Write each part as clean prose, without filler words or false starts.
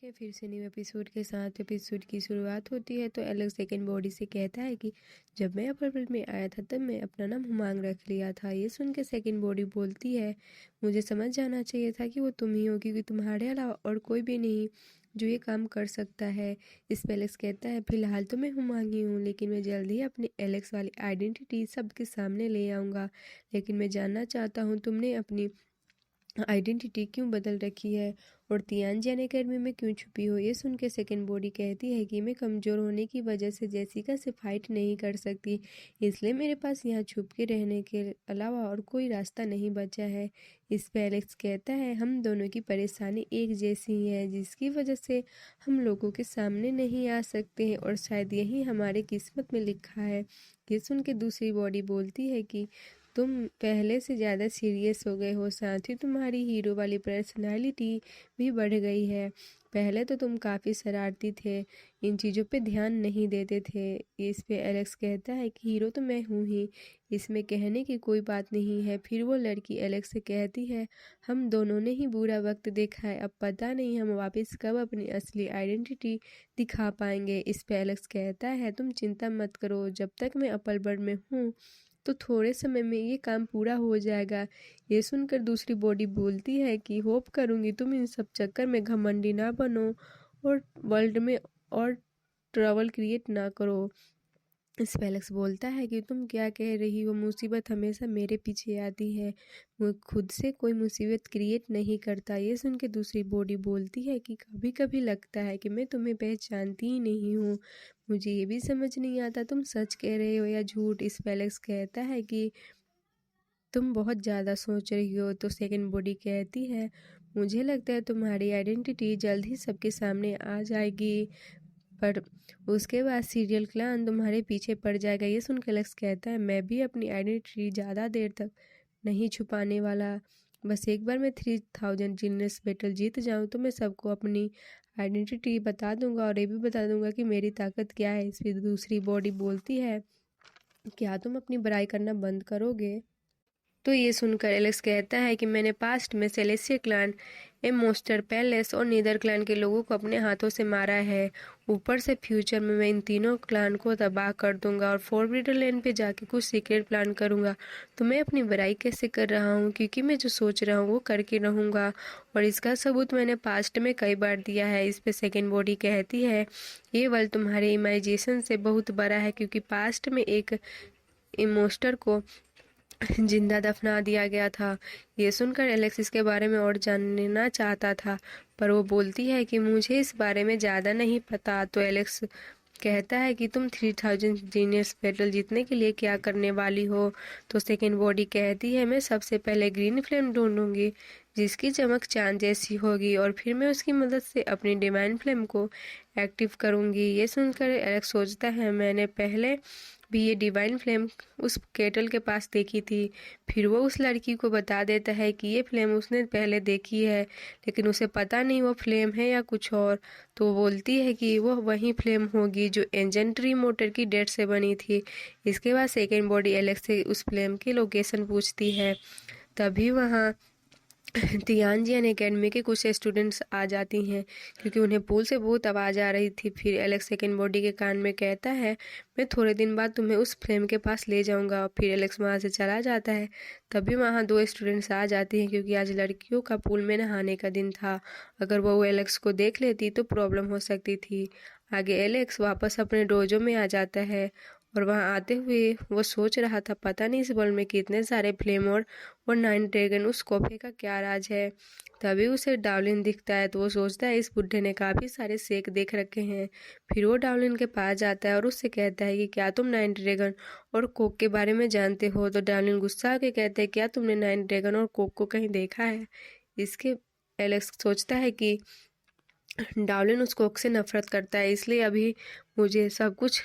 Okay, फिर से new episode के साथ एपिसोड की शुरुआत होती है। तो एलेक्स सेकंड बॉडी से कहता है कि जब मैं अपार्टमेंट में आया था तब मैं अपना नाम हुमांग रख लिया था। ये सुन के सेकंड बॉडी बोलती है, मुझे समझ जाना चाहिए था कि वो तुम ही हो, क्योंकि तुम्हारे अलावा और कोई भी नहीं जो ये काम कर सकता है। इस पे एलेक्स कहता है, फिलहाल तो मैं हुमांग ही हूँ, लेकिन मैं जल्द ही अपनी एलेक्स वाली आइडेंटिटी सबके सामने ले आऊँगा। लेकिन मैं जानना चाहता हूँ तुमने अपनी आइडेंटिटी क्यों बदल रखी है और तियानजियान एकेडमी में क्यों छुपी हो। ये सुन के सेकेंड बॉडी कहती है कि मैं कमज़ोर होने की वजह से जेसिका से फाइट नहीं कर सकती, इसलिए मेरे पास यहाँ छुप के रहने के अलावा और कोई रास्ता नहीं बचा है। इस पे एलेक्स कहता है, हम दोनों की परेशानी एक जैसी ही है, जिसकी वजह से हम लोगों के सामने नहीं आ सकते हैं और शायद यही हमारे किस्मत में लिखा है। ये सुन के दूसरी बॉडी बोलती है कि तुम पहले से ज़्यादा सीरियस हो गए हो, साथ ही तुम्हारी हीरो वाली पर्सनालिटी भी बढ़ गई है। पहले तो तुम काफ़ी शरारती थे, इन चीज़ों पे ध्यान नहीं देते थे। इस पे एलेक्स कहता है कि हीरो तो मैं हूँ ही, इसमें कहने की कोई बात नहीं है। फिर वो लड़की एलेक्स से कहती है, हम दोनों ने ही बुरा वक्त देखा है, अब पता नहीं हम वापस कब अपनी असली आइडेंटिटी दिखा पाएंगे। इस पे एलेक्स कहता है, तुम चिंता मत करो, जब तक मैं अपार्टमेंट में हूँ तो थोड़े समय में ये काम पूरा हो जाएगा। ये सुनकर दूसरी बॉडी बोलती है कि होप करूँगी तुम इन सब चक्कर में घमंडी ना बनो और वर्ल्ड में और ट्रबल क्रिएट ना करो। इस पे एलेक्स बोलता है कि तुम क्या कह रही हो, मुसीबत हमेशा मेरे पीछे आती है, मैं खुद से कोई मुसीबत क्रिएट नहीं करता। ये सुन के दूसरी बॉडी बोलती है कि कभी कभी लगता है कि मैं तुम्हें पहचानती ही नहीं हूँ, मुझे ये भी समझ नहीं आता तुम सच कह रहे हो या झूठ। इस पे एलेक्स कहता है कि तुम बहुत ज़्यादा सोच रही हो। तो सेकंड बॉडी कहती है, मुझे लगता है तुम्हारी आइडेंटिटी जल्द ही सबके सामने आ जाएगी, पर उसके बाद सीरियल क्लान तुम्हारे पीछे पड़ जाएगा। ये सुनकर एलेक्स कहता है, मैं भी अपनी आइडेंटिटी ज़्यादा देर तक नहीं छुपाने वाला, बस एक बार मैं 3000 जीनियस बैटल जीत जाऊं तो मैं सबको अपनी आइडेंटिटी बता दूंगा और ये भी बता दूंगा कि मेरी ताकत क्या है। इस पर दूसरी बॉडी बोलती है, क्या तुम अपनी बड़ाई करना बंद करोगे। तो ये सुनकर एलेक्स कहता है कि मैंने पास्ट में सेलेस्टियल क्लान, एमोस्टर पैलेस और नीदर क्लान के लोगों को अपने हाथों से मारा है, ऊपर से फ्यूचर में मैं इन तीनों क्लान को तबाह कर दूंगा और फॉरबिडन लैंड पे जाके कुछ सीक्रेट प्लान करूंगा। तो मैं अपनी बुराई कैसे कर रहा हूँ, क्योंकि मैं जो सोच रहा हूँ वो करके रहूंगा और इसका सबूत मैंने पास्ट में कई बार दिया है। इस पे सेकेंड बॉडी कहती है, ये वर्ल्ड तुम्हारे इमेजिनेशन से बहुत बड़ा है, क्योंकि पास्ट में एक इमोस्टर को जिंदा दफना दिया गया था। ये सुनकर एलेक्स इसके बारे में और जानना चाहता था, पर वो बोलती है कि मुझे इस बारे में ज़्यादा नहीं पता। तो एलेक्स कहता है कि तुम 3000 जीनियस बैटल जीतने के लिए क्या करने वाली हो। तो सेकेंड बॉडी कहती है, मैं सबसे पहले ग्रीन फ्लेम ढूंढूंगी जिसकी चमक चांद जैसी होगी और फिर मैं उसकी मदद से अपनी डिवाइन फ्लेम को एक्टिव करूंगी। ये सुनकर एलेक्स सोचता है, मैंने पहले भी ये डिवाइन फ्लेम उस केटल के पास देखी थी। फिर वो उस लड़की को बता देता है कि ये फ्लेम उसने पहले देखी है, लेकिन उसे पता नहीं वो फ्लेम है या कुछ और। तो वो बोलती है कि वो वही फ्लेम होगी जो एंजेंट्री मोटर की डेट से बनी थी। इसके बाद सेकेंड बॉडी एलेक्स से उस फ्लेम की लोकेशन पूछती है। तभी वहाँ तियानजियान एकेडमी के कुछ स्टूडेंट्स आ जाती हैं, क्योंकि उन्हें पूल से बहुत आवाज़ आ रही थी। फिर एलेक्स सेकेंड बॉडी के कान में कहता है, मैं थोड़े दिन बाद तुम्हें उस फ्लेम के पास ले जाऊंगा। फिर एलेक्स वहाँ से चला जाता है। तभी वहाँ दो स्टूडेंट्स आ जाती हैं, क्योंकि आज लड़कियों का पूल में नहाने का दिन था। अगर वो एलेक्स को देख लेती तो प्रॉब्लम हो सकती थी। आगे एलेक्स वापस अपने डोजो में आ जाता है और वहाँ आते हुए वो सोच रहा था, पता नहीं इस वर्ल्ड में कितने सारे फ्लेम और 9 ड्रैगन, उस कॉफी का क्या राज है। तभी उसे डावलिन दिखता है, तो वो सोचता है इस बुढ़े ने काफ़ी सारे शेक देख रखे हैं। फिर वो डावलिन के पास जाता है और उससे कहता है कि क्या तुम 9 ड्रैगन और कोक के बारे में जानते हो। तो डावलिन गुस्सा आके कहते हैं, क्या तुमने 9 ड्रैगन और कोक को कहीं देखा है। इसके एलेक्स सोचता है कि डावलिन उस कोक से नफरत करता है, इसलिए अभी मुझे सब कुछ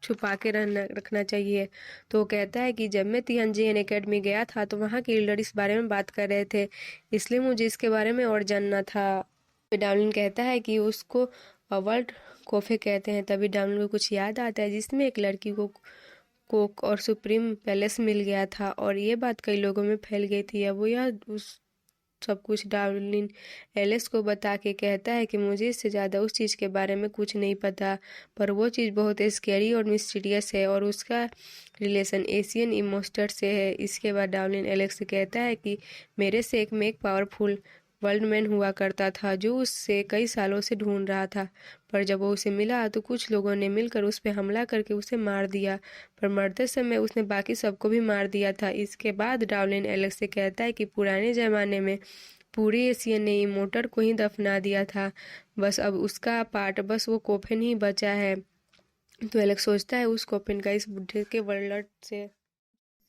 छुपा के रखना चाहिए। तो वो कहता है कि जब मैं तियानजियान एकेडमी गया था तो वहाँ के लीडर इस बारे में बात कर रहे थे, इसलिए मुझे इसके बारे में और जानना था। डावलिन कहता है कि उसको वर्ल्ड कॉफे कहते हैं। तभी डावलिन को कुछ याद आता है, जिसमें एक लड़की को कोक और सुप्रीम पैलेस मिल गया था और ये बात कई लोगों में फैल गई थी। अब वो यह उस सब कुछ डार्लिन एलेक्स को बता के कहता है कि मुझे इससे ज़्यादा उस चीज़ के बारे में कुछ नहीं पता, पर वो चीज़ बहुत स्कैरी और मिस्टीरियस है और उसका रिलेशन एशियन इमोस्टर से है। इसके बाद डार्लिन एलेक्स से कहता है कि मेरे सेक में एक पावरफुल वर्ल्ड मैन हुआ करता था जो उससे कई सालों से ढूंढ रहा था, पर जब वो उसे मिला तो कुछ लोगों ने मिलकर उस पर हमला करके उसे मार दिया, पर मरते समय उसने बाकी सबको भी मार दिया था। इसके बाद डार्लिन एलेक्स से कहता है कि पुराने ज़माने में पूरे एशियन ने इमोर्टल को ही दफना दिया था, बस अब उसका पार्ट बस वो कोफिन ही बचा है। तो एलेक्स सोचता है उस कोफिन का इस बुढ़े के वर्ल्ड से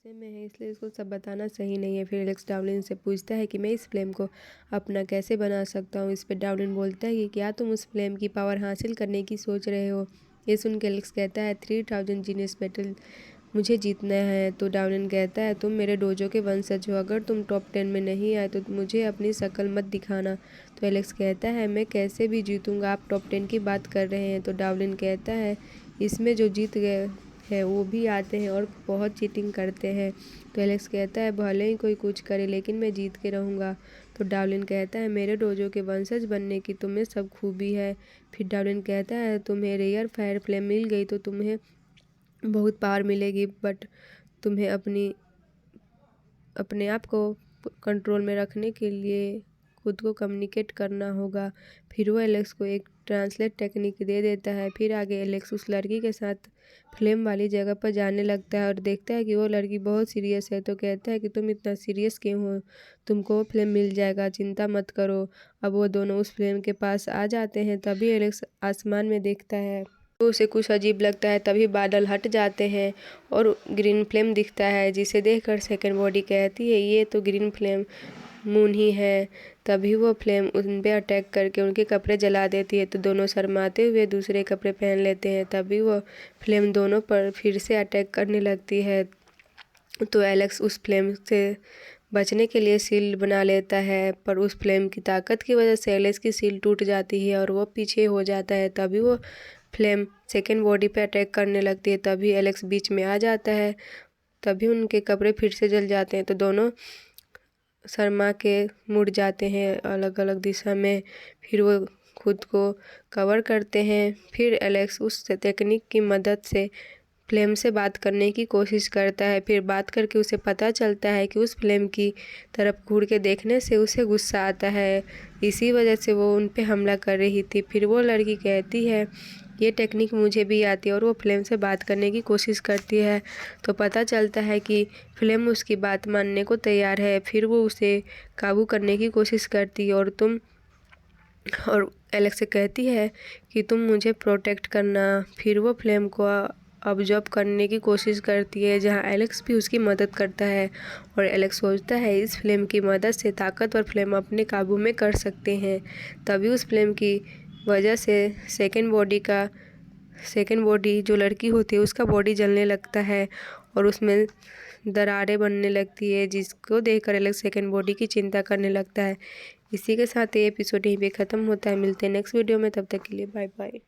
में है, इसलिए इसको सब बताना सही नहीं है। फिर एलेक्स डार्लिन से पूछता है कि मैं इस फ्लेम को अपना कैसे बना सकता हूँ। इस पर डार्लिन बोलता है कि क्या तुम उस फ्लेम की पावर हासिल करने की सोच रहे हो। ये सुन के एलेक्स कहता है 3000 जीनियस बैटल मुझे जीतना है। तो डार्लिन कहता है तुम मेरे डोजो के वंशज हो, अगर तुम टॉप 10 में नहीं आए तो मुझे अपनी शक्ल मत दिखाना। तो एलेक्स कहता है मैं कैसे भी जीतूंगा, आप टॉप 10 की बात कर रहे हैं। तो डार्लिन कहता है इसमें जो जीत गए है वो भी आते हैं और बहुत चीटिंग करते हैं। तो एलेक्स कहता है भले ही कोई कुछ करे लेकिन मैं जीत के रहूँगा। तो डार्लिन कहता है मेरे डोजो के वंशज बनने की तुम्हें सब खूबी है। फिर डार्लिन कहता है तुम्हें रेयर फायर फ्लेम मिल गई तो तुम्हें बहुत पावर मिलेगी, बट तुम्हें अपने आप को कंट्रोल में रखने के लिए खुद को कम्युनिकेट करना होगा। फिर वो एलेक्स को एक ट्रांसलेट टेक्निक दे देता है। फिर आगे एलेक्स उस लड़की के साथ फ्लेम वाली जगह पर जाने लगता है और देखता है कि वो लड़की बहुत सीरियस है। तो कहता है कि तुम इतना सीरियस क्यों हो, तुमको वो फ्लेम मिल जाएगा, चिंता मत करो। अब वो दोनों उस फ्लेम के पास आ जाते हैं। तभी एलेक्स आसमान में देखता है तो उसे कुछ अजीब लगता है। तभी बादल हट जाते हैं और ग्रीन फ्लेम दिखता है, जिसे देखकर सेकंड बॉडी कहती है ये तो ग्रीन फ्लेम मून ही है। तभी वो फ्लेम उन पे अटैक करके उनके कपड़े जला देती है, तो दोनों शर्माते हुए दूसरे कपड़े पहन लेते हैं। तभी वो फ्लेम दोनों पर फिर से अटैक करने लगती है। तो एलेक्स उस फ्लेम से बचने के लिए शील्ड बना लेता है, पर उस फ्लेम की ताकत की वजह से एलेक्स की शील्ड टूट जाती है और वो पीछे हो जाता है। तभी वो फ्लेम सेकेंड बॉडी पे अटैक करने लगती है। तभी एलेक्स बीच में आ जाता है। तभी उनके कपड़े फिर से जल जाते हैं, तो दोनों शर्मा के मुड़ जाते हैं अलग अलग दिशा में। फिर वो खुद को कवर करते हैं। फिर एलेक्स उस टेक्निक की मदद से फ्लेम से बात करने की कोशिश करता है। फिर बात करके उसे पता चलता है कि उस फ्लेम की तरफ घूर के देखने से उसे गुस्सा आता है, इसी वजह से वो उन पे हमला कर रही थी। फिर वो लड़की कहती है ये टेक्निक मुझे भी आती है और वो फ्लेम से बात करने की कोशिश करती है। तो पता चलता है कि फ्लेम उसकी बात मानने को तैयार है। फिर वो उसे काबू करने की कोशिश करती है और एलेक्स से कहती है कि तुम मुझे प्रोटेक्ट करना। फिर वो फ्लेम को ऑब्जर्व करने की कोशिश करती है, जहां एलेक्स भी उसकी मदद करता है और एलेक्स सोचता है इस फ्लेम की मदद से ताकतवर फ्लेम अपने काबू में कर सकते हैं। तभी उस फ्लेम की वजह से सेकेंड बॉडी जो लड़की होती है उसका बॉडी जलने लगता है और उसमें दरारें बनने लगती है, जिसको देखकर एलेक्स सेकेंड बॉडी की चिंता करने लगता है। इसी के साथ ये एपिसोड यहीं पे ख़त्म होता है। मिलते हैं नेक्स्ट वीडियो में, तब तक के लिए बाय बाय।